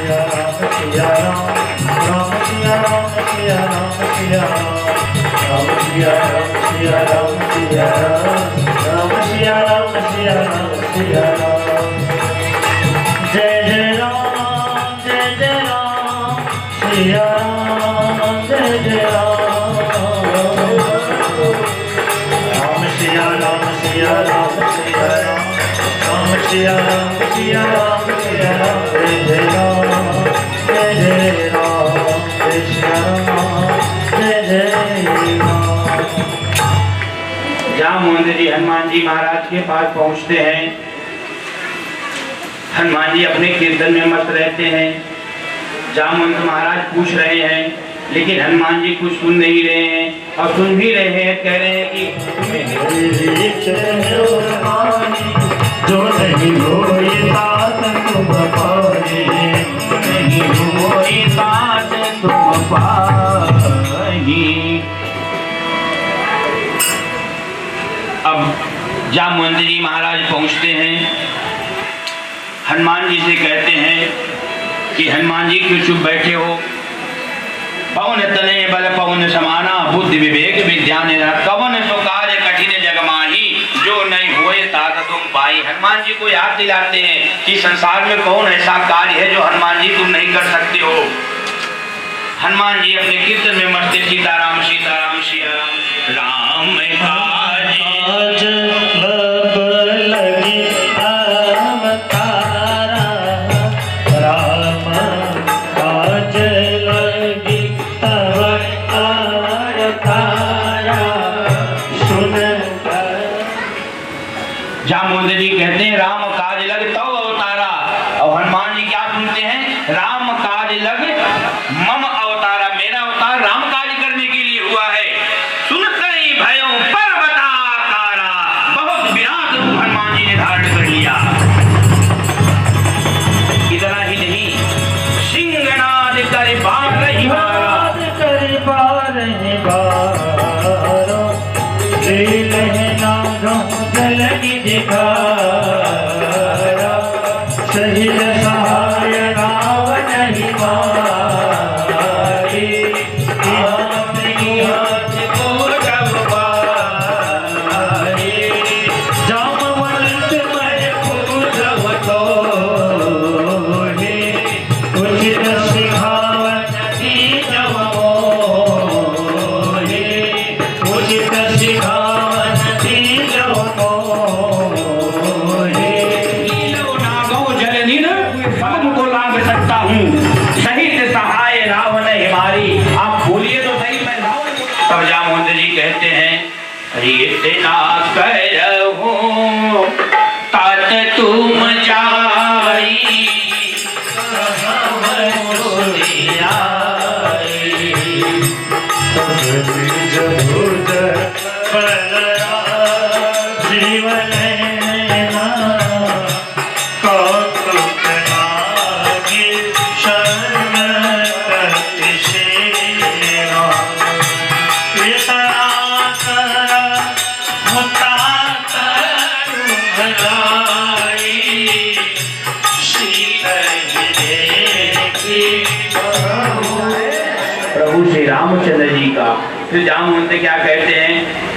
सिया राम, राम सिया राम, सिया राम, सिया राम, राम सिया राम, सिया राम, सिया राम, राम सिया राम, सिया राम, सिया राम। जय जय राम, जय जय राम, सिया राम, जय जय राम, राम सिया राम, सिया राम, सिया राम, राम सिया राम, सिया राम, सिया राम, जय जय राम, जय जय राम, जय सिया राम, जय जय राम। जामवंत जी हनुमान जी महाराज के पास पहुंचते हैं। हनुमान जी अपने कीर्तन में मस्त रहते हैं। जामवंत महाराज पूछ रहे हैं, लेकिन हनुमान जी कुछ सुन नहीं रहे हैं, और सुन भी रहे हैं, कह रहे हैं कि जो नहीं होई तात तुम पाई, नहीं होई तात तुम पाई। अब जामवंत जी महाराज पहुंचते हैं, हनुमान जी से कहते हैं कि हनुमान जी क्यों चुप बैठे हो? पवन तने बल पवन समाना, बुद्धि विवेक विद्या निधान, कवन सो कार्य कठिन जग माही, जो नहीं हुए तात तुम पाई। हनुमान जी को याद दिलाते हैं कि संसार में कौन ऐसा कार्य है जो हनुमान जी तुम नहीं कर सकते हो। हनुमान जी अपने कीर्तन में मरते सीताराम सीताराम सीताराम, राम काज लब लगी अवतारा, राम काज लगी अवतारा, सुन। जामवंत जी कहते हैं राम काज लग तव अवतारा, और हनुमान जी क्या सुनते हैं? राम काज लग मम अवतारा, मेरा अवतार राम काज करने के लिए हुआ है। सुनते ही भयों पर्वताकारा, बहुत विराट रूप हनुमान जी ने धारण कर लिया। इतना ही नहीं, सिंहनाद कर बार रही लगी दिखारा, शहीद सहाय रावण ही मारी, अपनी हाथ को जब पारी, जामवंत मैं पूजव तो ही, उचित सिखावन दीजव मोहि, उचित सिखावन दीजव मोहि। को लाभ सकता हूँ, शहीद सहाय रावण हिमारी। आप बोलिए तो सही, मैं रावण। तब जामवंत जी कहते हैं, इतना कहूँ तात तुम जाई, जीवन प्रभु श्री रामचंद्र जी का। फिर जामवंत क्या कहते हैं?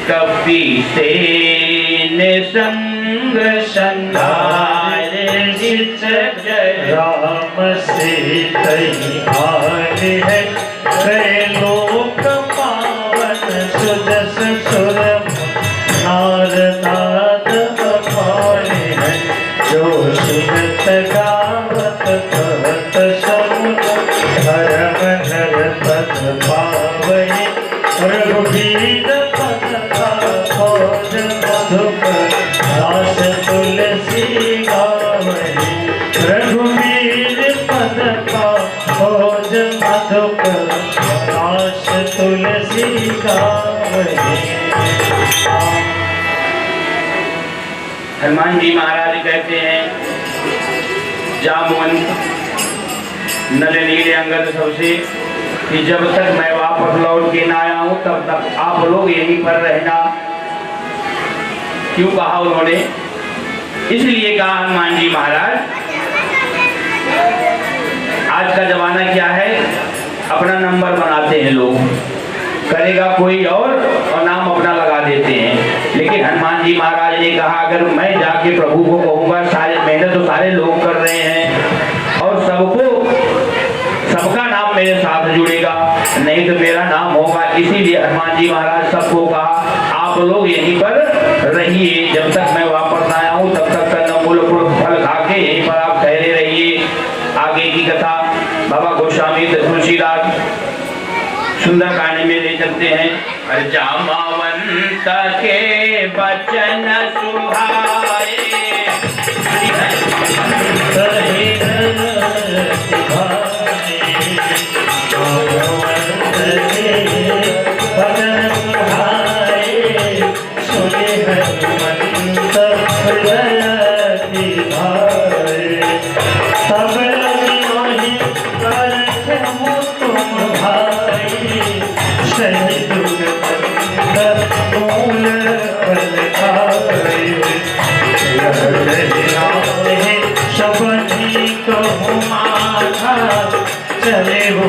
कपि सेन संग संधारे जित राम से तैयार है, त्रैलोक पावन सुजस सुर नार नाद बखाने हैं, जो सुनत गावत कहत समुद्र धर्म धर पद पावनी, रघुवीर पद का खोज मधुकर दास तुलसी गावनी, रघुवीर पद का खोज मधुकर दास तुलसी गावनी। हनुमान जी महाराज कहते हैं, जामवंत नल नीले अंगद सबसे कि जब तक मैं वापस लौट के ना आया हूं तब तक आप लोग यहीं पर रहना। क्यों कहा उन्होंने? इसलिए कहा हनुमान जी महाराज, आज का जमाना क्या है, अपना नंबर बनाते हैं लोग, करेगा कोई और नाम अपना लगा देते हैं। लेकिन हनुमान जी महाराज ने कहा अगर मैं जाके प्रभु को कहूँगा, सारे मेहनत तो सारे लोग कर रहे हैं और सबका नाम मेरे साथ जुड़ेगा, नहीं तो मेरा नाम होगा। इसीलिए हनुमान जी महाराज सबको कहा आप लोग यहीं पर रहिए, जब तक मैं वापस आया हूँ तब तक कंदमूल फल खा के यहीं पर आप ठहरे रहिए। आगे की कथा बाबा गोस्वामी तुलसीदास सुंदर कहानी में ले चलते हैं। जामवंत के बचन सुहाए, चले वो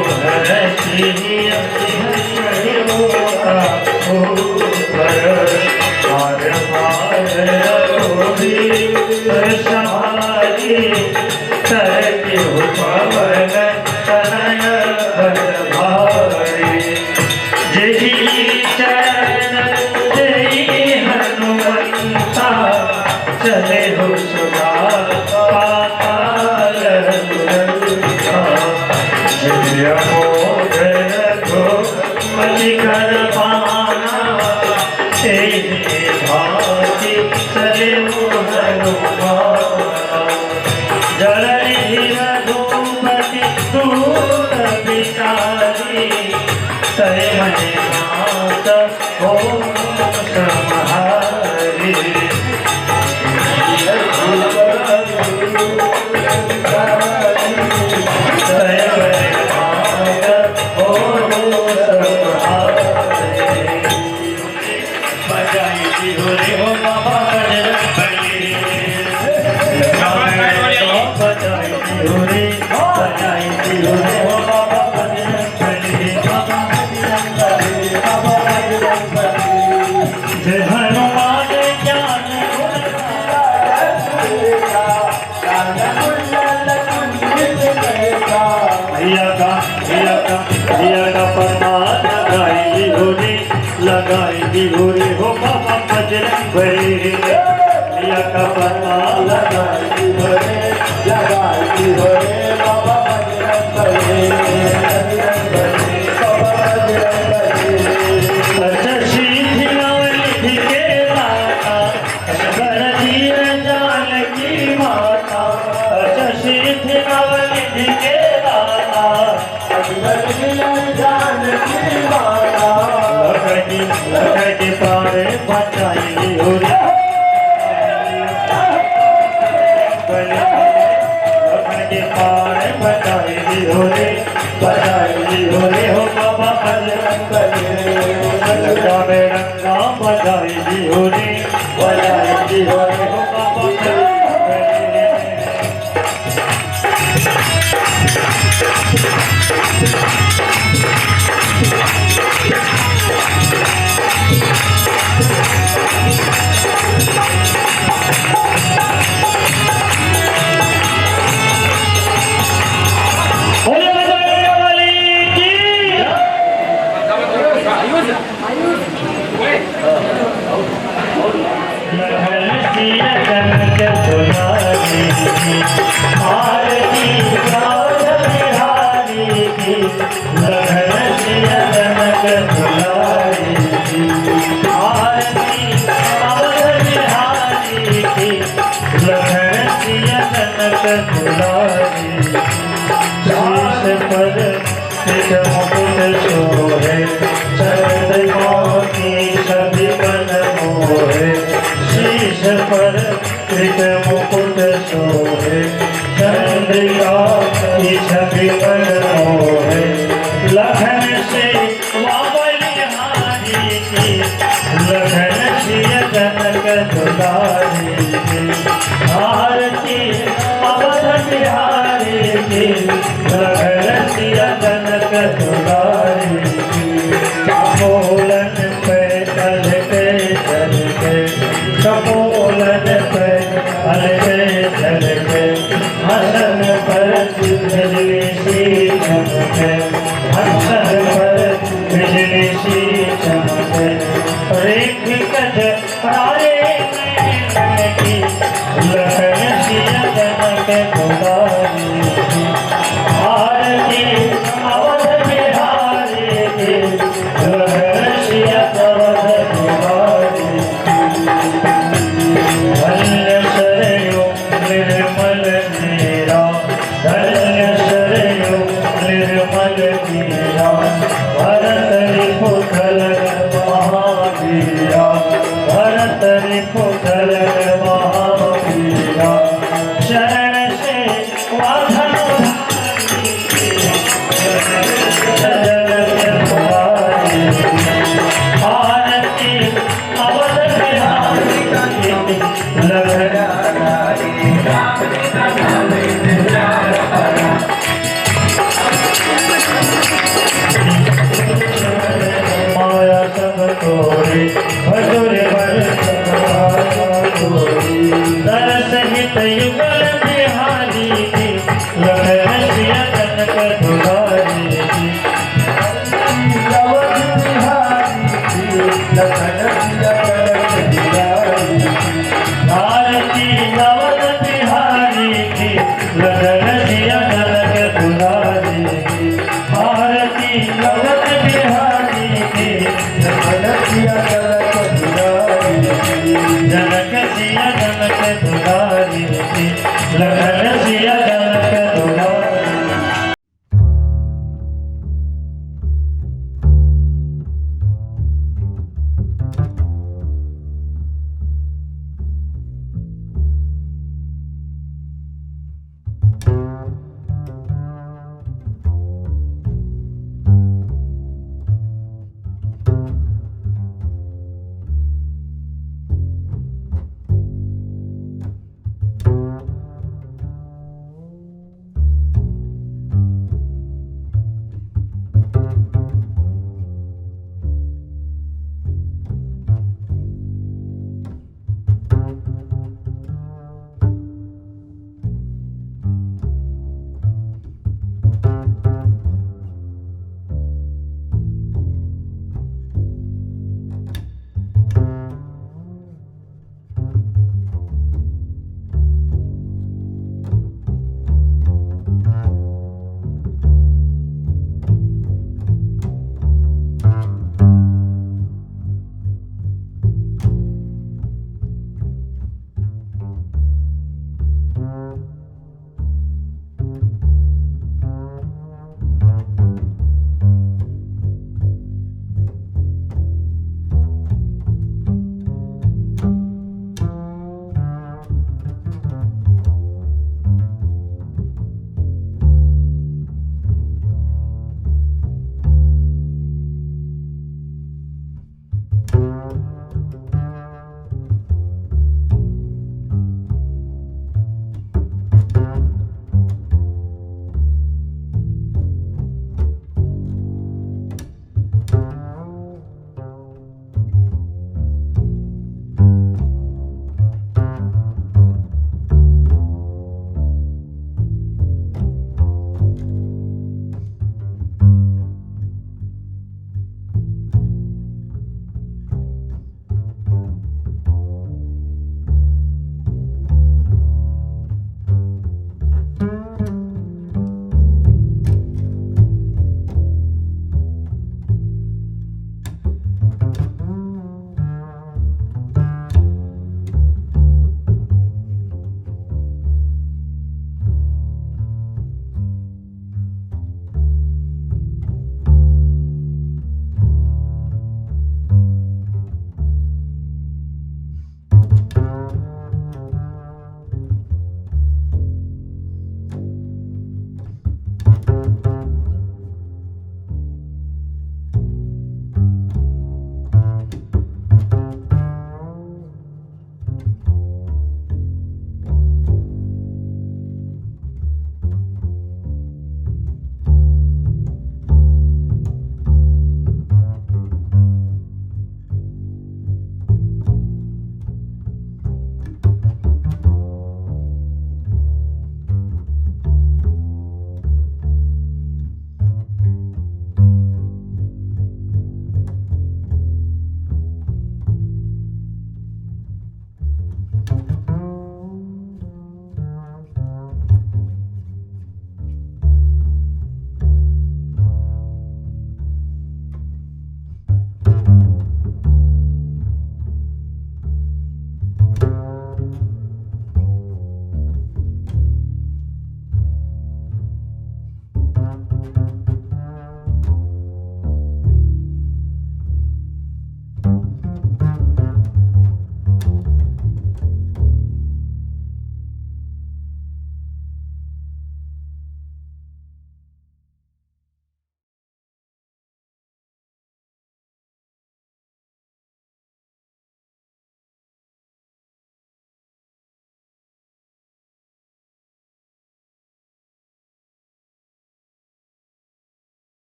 चले हो सुधा पाताल मलिकर पाना भाती चले हो जलधि रघुपति दूर बिचारी तय मने नाथ हो समहारी। लगाएगी होरे हो बाबा बजरंग बली, लिया का पता लगाएगी होरे बाबा बजरंग बली। अच्छा सीधी नवली के माता भरती जानकी माता, अच्छा सीधी नवली के माता जानकी माता। लखन पारे बचाई होरी लखन पारे बचाई होरी हो बाबा बजरंग बली, लगा में रंगा बजाई होरी हो बाबा बजरंग बली। मुकुट सोहे चंद्रिका की छवि पर मोहे, लखन से बलिहारी की लखन सिय जनक दुलारी की, आरती अवध बिहारी की दुलारी कपोलन पे चल के कपोलन पे चल के हसन पर बिजली सी चमके हसन पर बिजली सी चमके रेख कज रारे की लखन सिया जनक दुलारी आरती अवध बिहारी की लखन सिया अवध दुलारी धन्य सरयू निर्मल नीरा धन्य सरयू निर्मल नीरा भरत रिपुधल महावीरा भरत रिपुधल महावीरा शरण से वाधन आरती अवध बिहारी लखन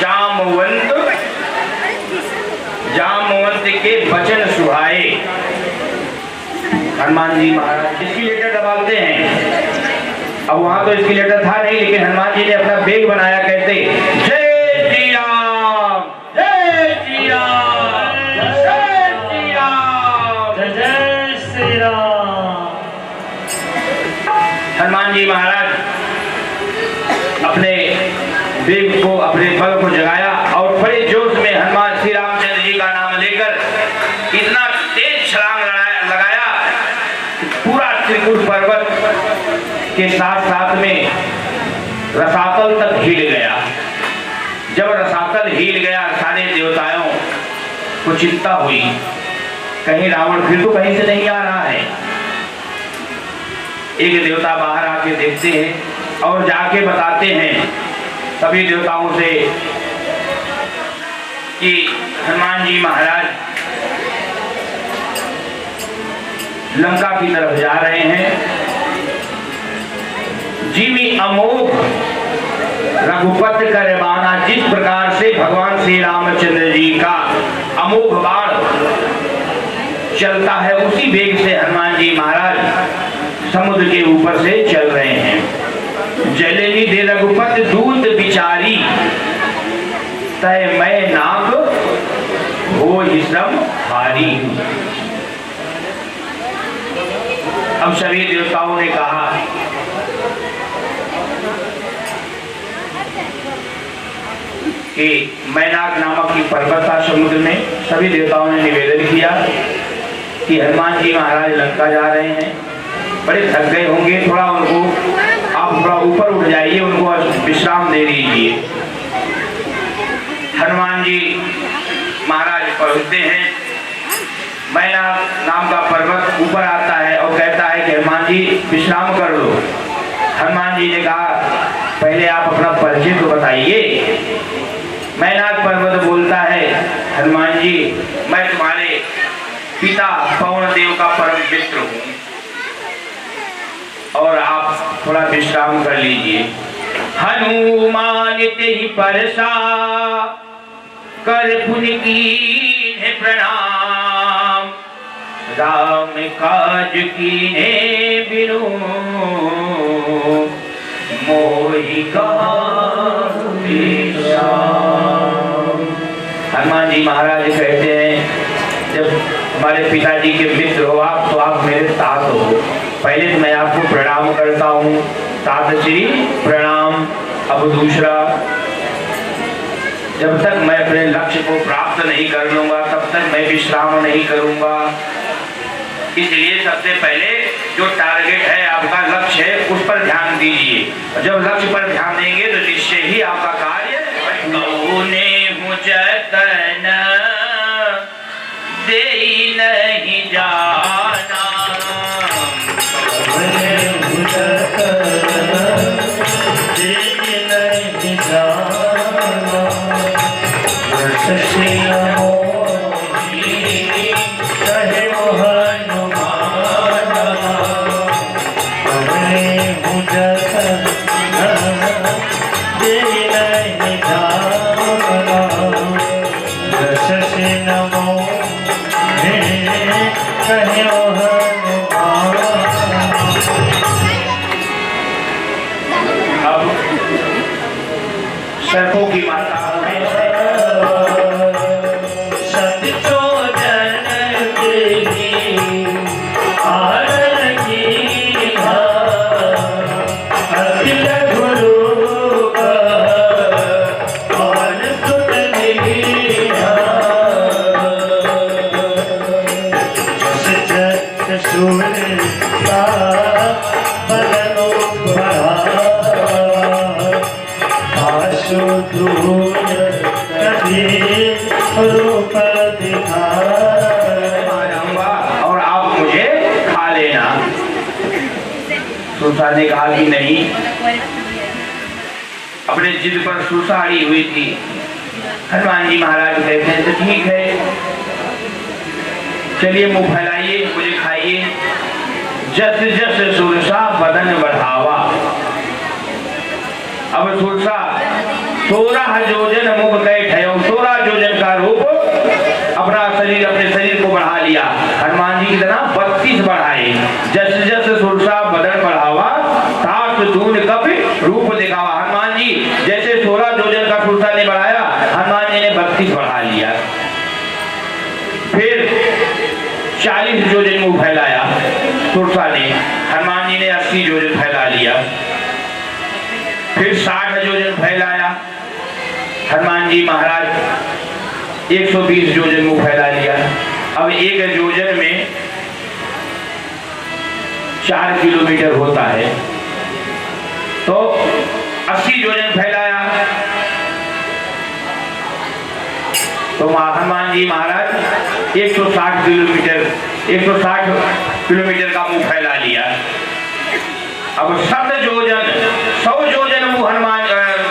जामवंत के वचन सुहाए। हनुमान जी महाराज इसकी लेटर दबाते हैं। अब वहां तो इसकी लेटर था नहीं, लेकिन हनुमान जी ने अपना बेग बनाया, कहते जय श्री राम, जय श्री राम, जय श्री राम, जय श्री राम। हनुमान जी महाराज अपने बेग को, अपने बल को जगाया और बड़े जोश में हनुमान श्री रामचंद्र जी का नाम लेकर इतना तेज छलांग लगाया कि पूरा त्रिकुट पर्वत के साथ साथ में रसातल तक हिल गया। जब रसातल हिल गया, सारे देवताओं को चिंता हुई, कहीं रावण फिर तो कहीं से नहीं आ रहा है। एक देवता बाहर आके देखते हैं और जाके बताते हैं सभी देवताओं से कि हनुमान जी महाराज लंका की तरफ जा रहे हैं। जीवी अमोघ रघुपति कर बाना, जिस प्रकार से भगवान श्री रामचंद्र जी का अमोघ बाण चलता है, उसी वेग से हनुमान जी महाराज समुद्र के ऊपर से चल रहे हैं। जलेनी दे रघुपति दूत बिचारी, तय मैं नाक हो ही श्रम हारी। अब सभी देवताओं ने कहा कि मैनाक नामक की पर्वत था समुद्र में। सभी देवताओं ने निवेदन किया कि हनुमान जी महाराज लंका जा रहे हैं, बड़े थक गए होंगे, थोड़ा उनको आप थोड़ा ऊपर उठ जाइए, उनको विश्राम दे दीजिए। हनुमान जी महाराज पहुंचते हैं, मैनाक नाम का पर्वत ऊपर आता है और कहता है कि हनुमान जी विश्राम कर लो। हनुमान जी ने कहा पहले आप अपना परिचय तो बताइए। मैनाक पर्वत बोलता है, हनुमान जी मैं तुम्हारे पिता पवन देव का परम मित्र हूँ और आप थोड़ा विश्राम कर लीजिए। हनुमान ते ही परसा कर पुण्य कीन्हे प्रणाम, राम काज कीन्हे बिनु मोहि कहाहु विश्राम। हनुमान जी महाराज कहते हैं जब हमारे पिताजी के मित्र हो आप, तो आप मेरे साथ हो। पहले तो मैं आपको प्रणाम करता हूँ, तात श्री प्रणाम। अब दूसरा, जब तक मैं अपने लक्ष्य को प्राप्त नहीं कर लूंगा तब तक मैं विश्राम नहीं करूंगा। इसलिए सबसे पहले जो टारगेट है, आपका लक्ष्य है, उस पर ध्यान दीजिए। जब लक्ष्य पर ध्यान देंगे तो निश्चय ही आपका कार्य जतन दे नहीं जाना। सर्पों की माता और आप मुझे खा लेना। सुरसा ने कहा कि नहीं, अपने जिद पर सुरसा अड़ी हुई थी। हनुमान जी महाराज कहते हैं तो ठीक है, चलिए मुंह फैलाइए, मुझे खाइए। जस जस सुरसा बदन बढ़ावा। अब सुरसा 16 योजन मुख गए ठयो, 16 योजन का रूप अपने शरीर को बढ़ा लिया। हनुमान जी की तरह 32 बढ़ाए। जस जस सुरसा बदन बढ़ावा, तात दून कपि रूप दिखावा। हनुमान जी जैसे 16 योजन का सुरसा ने बढ़ाया, हनुमान जी ने 32 बढ़ा लिया। फिर 40 योजन मुंह फैलाया सुरसा ने, हनुमान जी ने 80 योजन फैला लिया। फिर 60 योजन फैलाया हनुमान जी महाराज, 120 योजन मुंह फैला लिया। अब एक योजन में 4 किलोमीटर होता है, तो 80 योजन फैलाया तो हनुमान जी महाराज 160 किलोमीटर का मुंह फैला लिया। अब 100 योजन मुंह हनुमान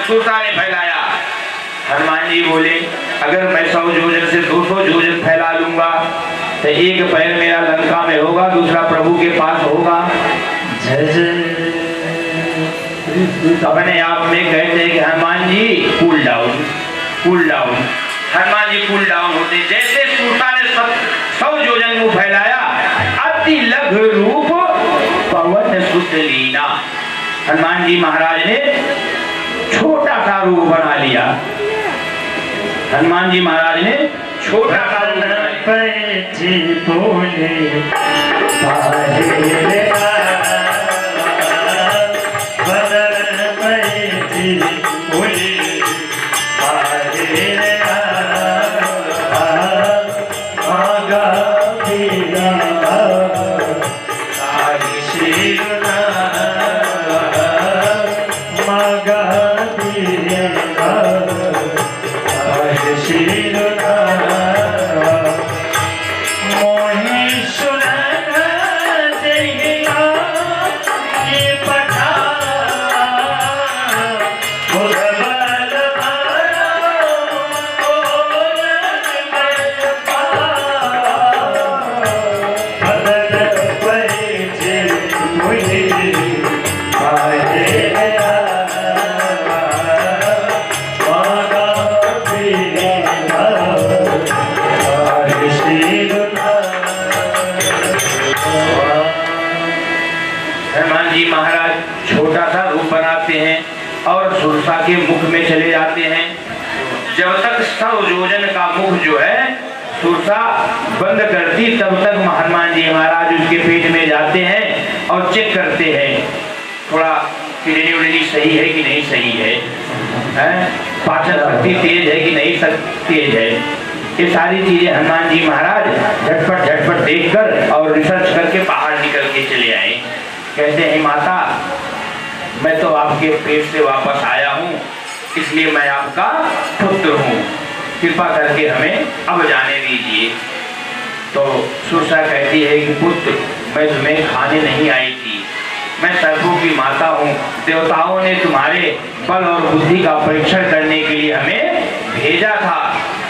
सुरसा ने फैलाया। हनुमान जी बोले अगर मैं 100 योजन से 200 योजन फैला लूंगा तो एक पैर मेरा लंका में होगा, दूसरा प्रभु के पास होगा। अपने आप में कहते हैं कि Hanuman ji cool down. Hanuman ji cool down होते जैसे सुरसा ने 100 योजन मुंह फैलाया, अति लघु रूप पवन सुत लीना। हनुमान जी महाराज ने छोटा सा रूप बना लिया। हनुमान जी महाराज ने छोटा सा रूप बना और सुरसा के मुख में चले जाते हैं। जब तक 100 योजन का मुख जो है सुरसा बंद करती, तब तक हनुमान जी महाराज उसके पेट में जाते हैं और चेक करते हैं थोड़ा किडनी उडनी सही है कि नहीं सही है, पाचन शक्ति तेज है कि नहीं तेज है। ये सारी चीजें हनुमान जी महाराज झटपट देखकर और रिसर्च करके बाहर निकल के चले आए। कहते हैं माता मैं तो आपके पेट से वापस आया हूँ, इसलिए मैं आपका पुत्र हूँ, कृपा करके हमें अब जाने दीजिए। तो सुरसा कहती है कि पुत्र मैं तुम्हें खाने नहीं आई थी, मैं सर्पों की माता हूँ। देवताओं ने तुम्हारे बल और बुद्धि का परीक्षण करने के लिए हमें भेजा था,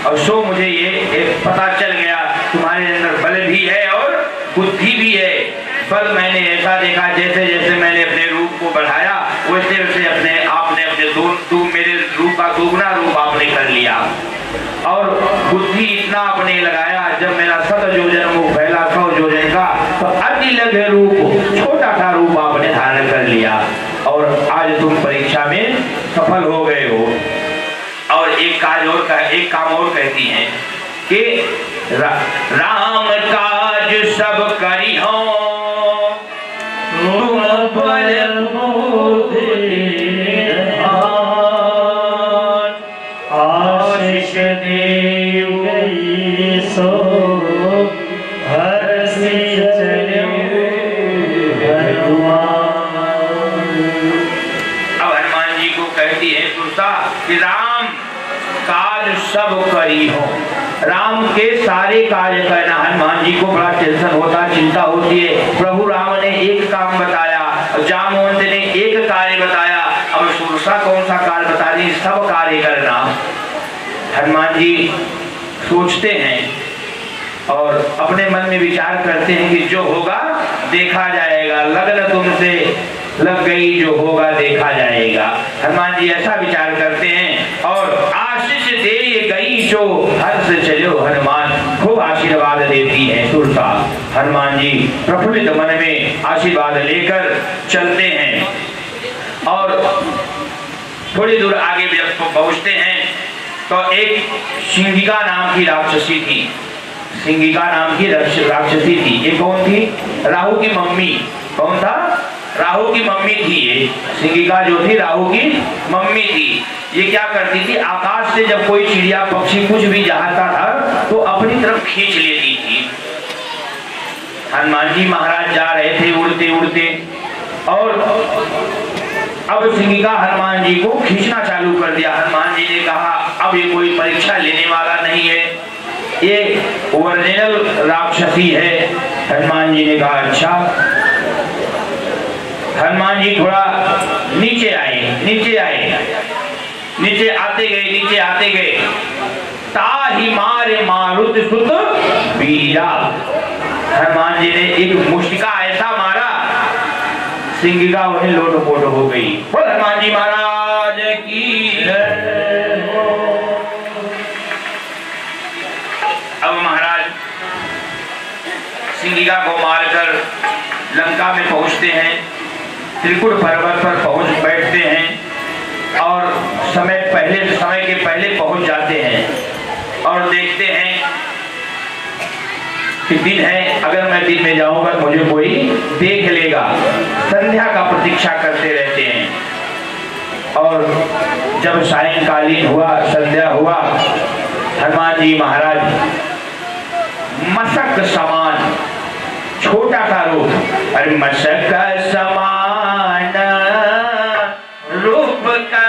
और सो मुझे ये पता चल गया तुम्हारे अंदर बल भी है और बुद्धि भी है। बल मैंने ऐसा देखा जैसे जैसे मैंने अपने रूप को बढ़ाया वैसे वैसे आपने अपने मेरे रूप का दोगुना रूप आपने कर लिया, और बुद्धि इतना आपने लगाया जब मेरा 100 योजन मुख फैला 100 योजन का, तो अति लघु रूप छोटा सा रूप आपने धारण कर लिया और आज तुम परीक्षा में सफल हो गए हो। और एक काम और कहती हैं कि राम काज सब करी हो तुम बल आशीष देव सो हर्षि चले हनुमान। अब हनुमान जी को कहती है सुरसा कि राम काज सब करी हो। राम के सारे कार्य करना, हनुमान जी को बड़ा टेंशन होता, चिंता होती है। प्रभु राम ने एक काम बताया, जामवंत ने एक कार्य बताया, अब सुरसा कौन सा कार्य बता रही, सब कार्य करना। हनुमान जी सोचते हैं और अपने मन में विचार करते हैं कि जो होगा देखा जाएगा, लगन तुमसे लग गई, जो होगा देखा जाएगा। हनुमान जी ऐसा विचार करते हैं आशीष दे ये गई जो हर्ष चलो हनुमान। खूब आशीर्वाद देती है तुलसा। हनुमान जी प्रफुल्लित मन में आशीर्वाद लेकर चलते हैं और थोड़ी दूर आगे जब पहुंचते हैं तो एक सिंगिका नाम की राक्षसी थी। सिंगिका नाम की राक्षसी थी। ये कौन थी? राहु की मम्मी। कौन था? राहु की मम्मी थी। ये सिंगिका जो थी राहु की मम्मी थी। ये क्या करती थी? आकाश से जब कोई चिड़िया पक्षी कुछ भी जाता था तो अपनी तरफ खींच लेती थी। हनुमान जी महाराज जा रहे थे उड़ते उड़ते और अब सिंगिका हनुमान जी को खींचना चालू कर दिया। हनुमान जी ने कहा अब ये कोई परीक्षा लेने वाला नहीं है, ये ओरिजिनल राक्षसी है। हनुमान जी ने कहा अच्छा। हनुमान जी थोड़ा नीचे आए, नीचे आते गए ताहि मारे मारुत सुत बीरा। हनुमान जी ने एक मुष्टिका ऐसा मारा, सिंगिका वहीं लोटपोट हो गई। बोल हनुमान जी महाराज की जय। अब महाराज सिंगिका को मारकर लंका में पहुंचते हैं। त्रिकुट पर्वत पर पहुंच बैठते हैं और समय के पहले पहुंच जाते हैं और देखते हैं कि दिन है, अगर मैं दिन में जाऊंगा तो मुझे कोई देख लेगा। संध्या का प्रतीक्षा करते रहते हैं और जब सायंकालीन हुआ, संध्या हुआ, हनुमान जी महाराज मशक समान छोटा सा रूप, अरे मशक समान रूप का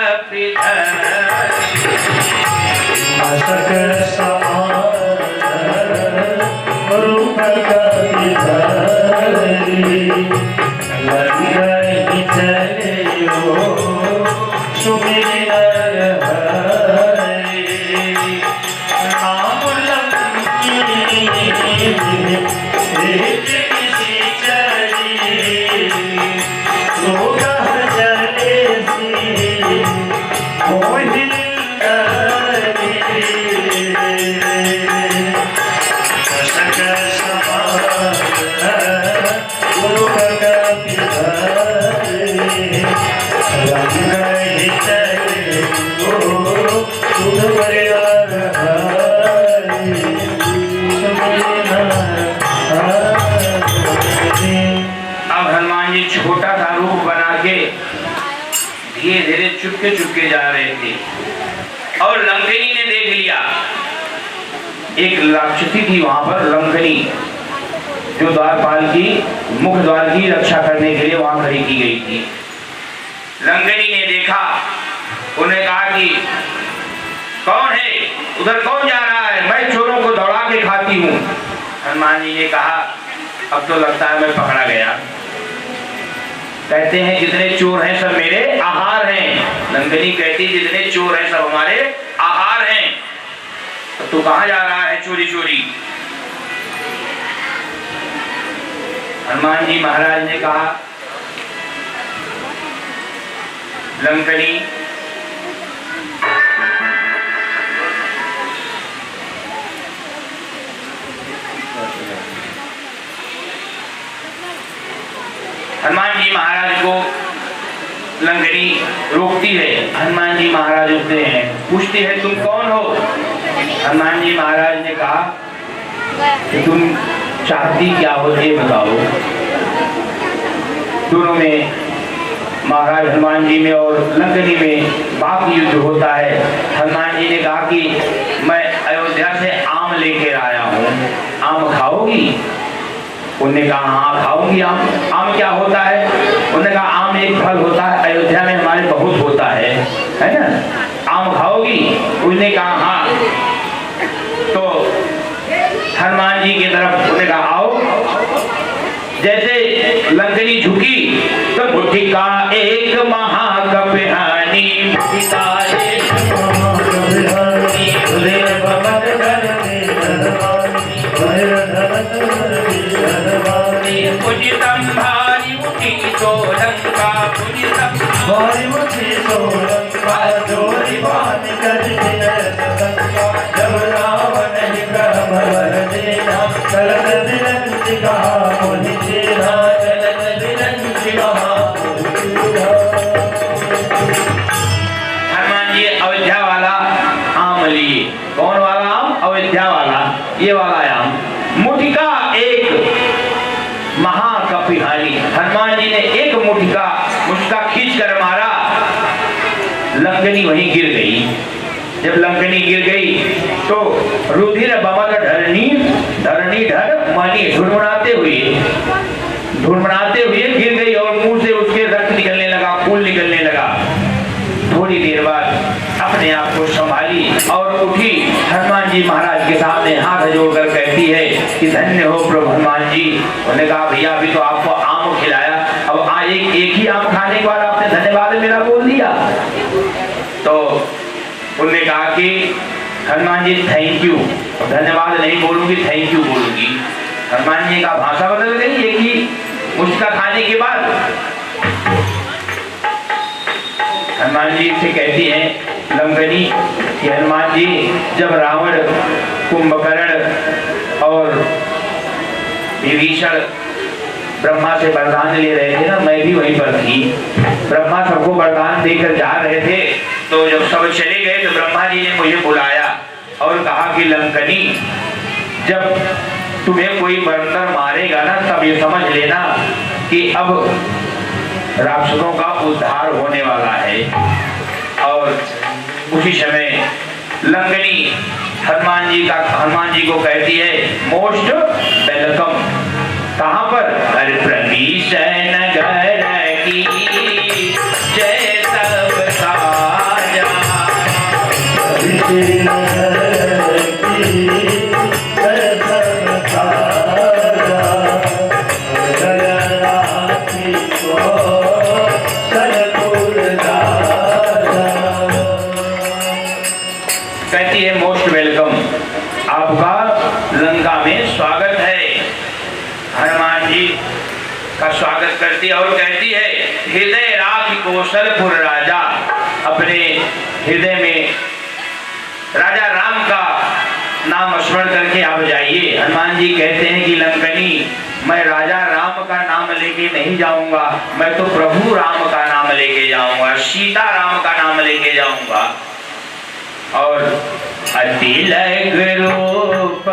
मशक समान रूप कपिधरि लंघहि चलियो सुमिरन हरि। नाम लंघी एक किसी चली सोगह जलेसी मोहि छोटा सा रूप बना के धीरे धीरे चुपके जा रहे थे और लंघनी ने देख लिया। एक राक्षसी थी वहां पर, लंघनी, जो द्वारपाल की मुख्य द्वार की रक्षा करने के लिए वहां खड़ी की गई थी। लंघनी ने देखा, उन्हें कहा कि कौन है उधर, कौन जा रहा है? मैं चोरों को दौड़ा के खाती हूँ। हनुमान जी ने कहा अब तो लगता है मैं पकड़ा गया। कहते हैं जितने चोर हैं सब मेरे आहार हैं। लंघनी कहती जितने चोर हैं सब हमारे आहार हैं। तो तू कहां जा रहा है चोरी चोरी? हनुमान जी महाराज ने कहा लंघनी हनुमान जी महाराज को लंघनी रोकती है। हनुमान जी महाराज उठते हैं, पूछती है तुम कौन हो? हनुमान जी महाराज ने कहा कि तुम चाहती क्या हो ये बताओ। दोनों में, महाराज हनुमान जी में और लंघनी में बाप युद्ध होता है। हनुमान जी ने कहा कि मैं अयोध्या से आम लेकर आया हूँ, आम खाओगी? उन्होंने कहा हाँ खाऊंगी आम। आम क्या होता है? उन्होंने कहा आम एक फल होता है, अयोध्या में हमारे बहुत होता है ना, आम खाओगी? उसने कहा हाँ। तो हनुमान जी की तरफ उन्होंने कहा आओ। जैसे लंघनी झुकी तो बुद्धि का एक महाकपिहानी, बुद्धि का एक महाकपिहानी, पूजितम भारी मुखी सोलंका, पूजितम भारी मुखी सोलंका, जोरी बान कर जी ने एक मुटका खींच कर मारा, लंकनी वहीं गिर गई। जब लंकनी गिर गई तो रुधिर बमल धरणी धर मणि ढुनमुनाते हुए गिर गई और मुंह से उसके रक्त निकलने लगा, खून निकलने लगा। थोड़ी देर बाद अपने आप को संभाली और उठी, हनुमान जी महाराज के सामने हाथ जोड़कर कहती है कि धन्य हो प्रभु हनुमान जी। उन्होंने कहा भैया अभी तो आपको आम खिलाया, अब एक ही आम खाने के बाद आपने धन्यवाद मेरा बोल दिया। तो उन्होंने कहा कि हनुमान जी थैंक यू, धन्यवाद नहीं बोलूंगी थैंक यू बोलूंगी। हनुमान जी का भाषा बदल गई एक ही मुस्का खाने के बाद। हनुमान जी से कहती है लंकनी कि हनुमान जी जब रावण, कुंभकर्ण और विभीषण ब्रह्मा से वरदान ले रहे थे ना, मैं भी वहीं पर थी। ब्रह्मा सबको वरदान देकर जा रहे थे, तो जब सब चले गए तो ब्रह्मा जी ने मुझे बुलाया और कहा कि लंकनी जब तुम्हें कोई बंदर मारेगा ना, तब ये समझ लेना कि अब राक्षसों का उद्धार होने वाला है। और उसी समय लंकनी हनुमान जी को कहती है मोस्ट वेलकम। कहां पर? अरे प्रभीषण नगर की जय सब साजा, कहती है मोस्ट वेलकम, आपका लंका में स्वागत है। हनुमान जी का स्वागत करती है और कहती है हृदय राखी कौशलपुर राजा, अपने हृदय में राजा राम का नाम स्मरण करके आप जाइए। हनुमान जी कहते हैं कि लंकनी मैं राजा राम का नाम लेके नहीं जाऊंगा, मैं तो प्रभु राम का नाम लेके जाऊंगा, सीता राम का नाम लेके जाऊंगा। और अतिलक रूप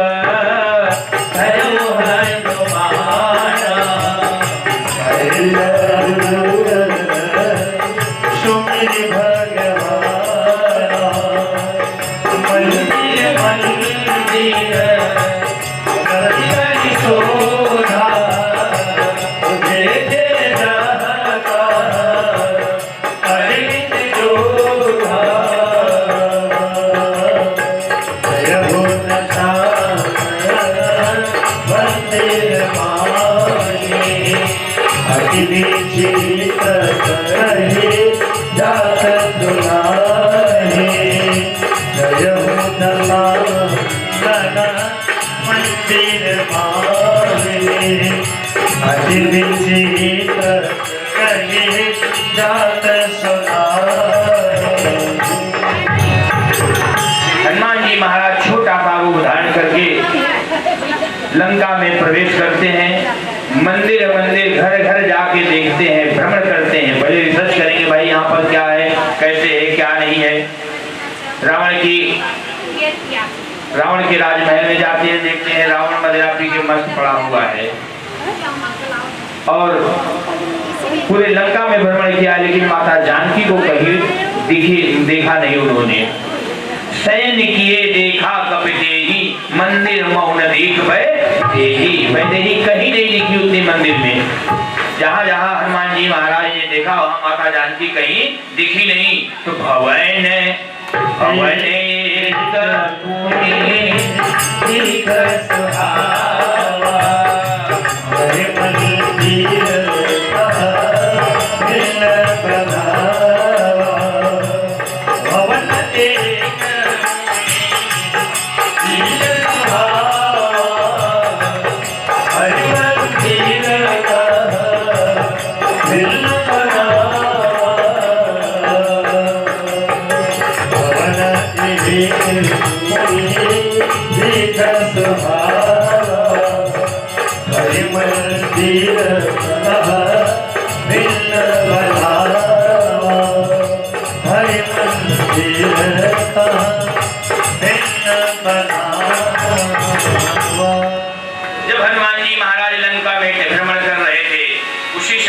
हनुमान जी महाराज छोटा सा रूप धारण करके लंका में प्रवेश करते हैं। मंदिर मंदिर घर घर जाके देखते हैं, भ्रमण करते हैं, पहले रिसर्च करेंगे भाई यहाँ पर क्या है, कैसे है, क्या नहीं है। रावण के राजमहल में जाते हैं, देखते हैं रावण मदिरा पी के मस्त पड़ा हुआ है। और पूरे लंका में भ्रमण किया, लेकिन माता जानकी को कहीं देखा नहीं उन्होंने। शयन किए देखा कपितेही, मंदिर मौन देख वैदेही कहीं नहीं दिखी उतनी मंदिर में। जहाँ जहाँ हनुमान जी महाराज ने देखा वहाँ माता जानकी कहीं दिखी नहीं। तो भवन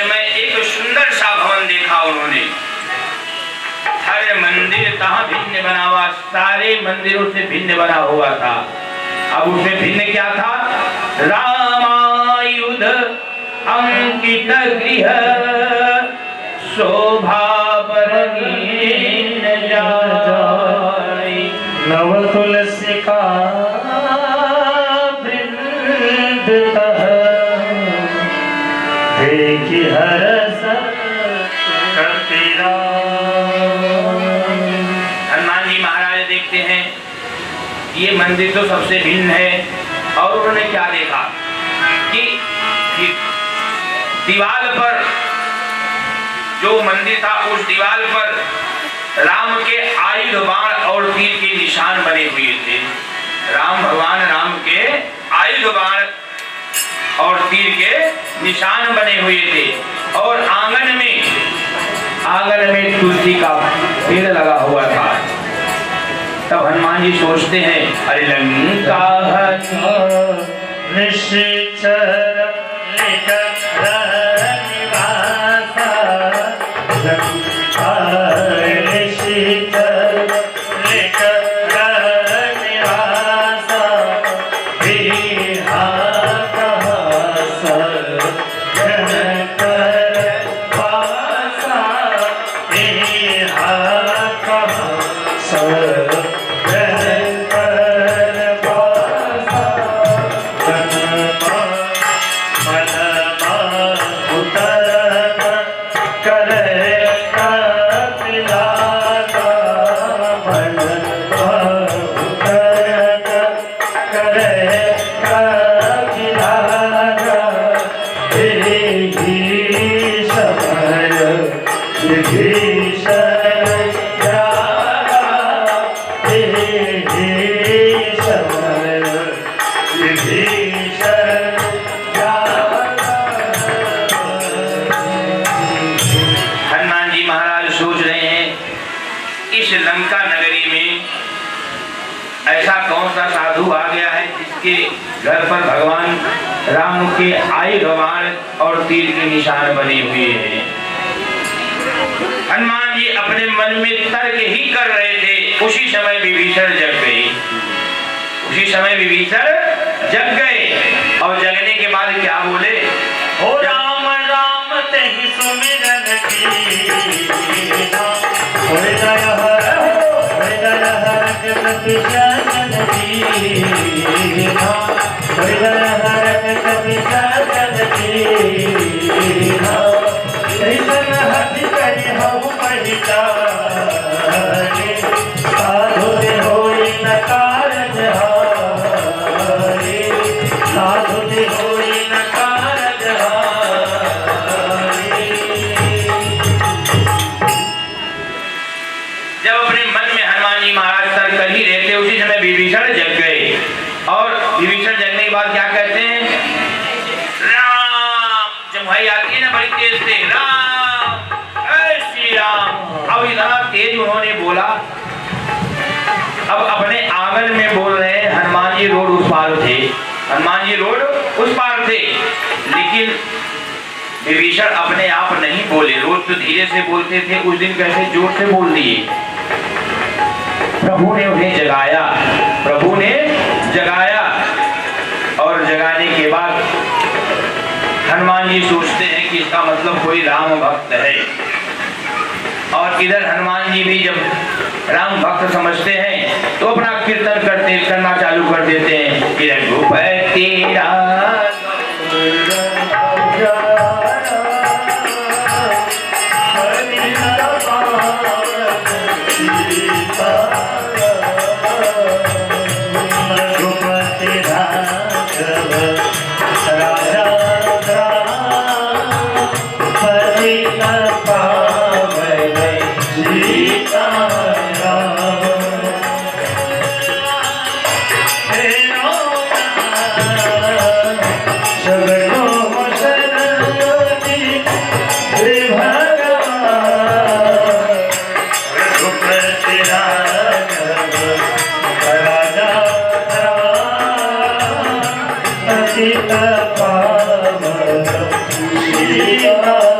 समय एक सुंदर सा भवन देखा उन्होंने। हर मंदिर कहाँ भिन्न बना हुआ, सारे मंदिरों से भिन्न बना हुआ था। अब उसमें भिन्न क्या था? रामायुध अंकित गृह शोभा बरगीन जाय। नव तुलसी का वृंद तह देखि हरस कपीरा। हनुमान जी महाराज देखते हैं ये मंदिर तो सबसे भिन्न है, और उन्होंने क्या देखा कि दीवार पर जो मंदिर था उस दीवार पर राम के आयुध बाण और तीर के निशान बने हुए थे। राम भगवान राम के आयुध बाण और तीर के निशान बने हुए थे। और आंगन में तुलसी का पेड़ लगा हुआ था। तब हनुमान जी सोचते हैं अरे लंका निश्चर लंका नगरी में ऐसा कौन सा साधु आ गया है जिसके घर पर भगवान राम के आयुध बाण और तीर के निशान बने हुए हैं। हनुमान जी अपने मन में तर्क ही कर रहे थे, उसी समय विभीषण जग गए। जग गए और जगने के बाद क्या बोले? हो राम राम तेहि सुमिरन की विभीषण जग गए। और विभीषण जगने के बाद क्या कहते हैं? राम, जब भाई आती है ना बड़ी तेज से, राम श्री राम। अब इतना तेज उन्होंने बोला, अब अपने आंगन में बोल रहे हैं। हनुमान जी रोड उस पार थे, लेकिन विभीषण अपने आप नहीं बोले। रोज तो धीरे से बोलते थे, उस दिन कैसे जोर से बोल दिए। प्रभु ने उन्हें जगाया और जगाने के बाद हनुमान जी सोचते हैं कि इसका मतलब कोई राम भक्त है। और इधर हनुमान जी भी जब राम भक्त समझते हैं तो अपना कीर्तन करना चालू कर देते हैं कि रघुपति राघव सीता पावन सीता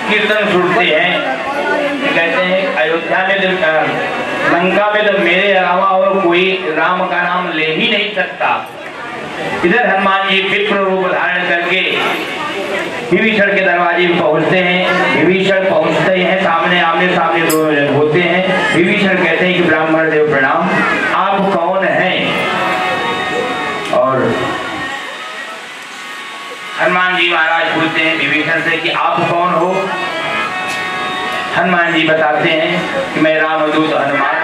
कीर्तन सुनते हैं, कहते हैं अयोध्या में लंका में तो मेरे अलावा और कोई राम का नाम ले ही नहीं सकता। इधर हनुमान जी विप्र रूप धारण करके विभीषण के दरवाजे में पहुंचते हैं। विभीषण पहुंचते हैं, सामने आमने सामने दोनों जन होते हैं। विभीषण कहते हैं कि ब्राह्मण देव प्रणाम, आप कौन हैं? और हनुमान जी महाराज पूछते हैं विभीषण से कि आप कौन हो? हनुमान जी बताते हैं कि मैं रामदूत हनुमान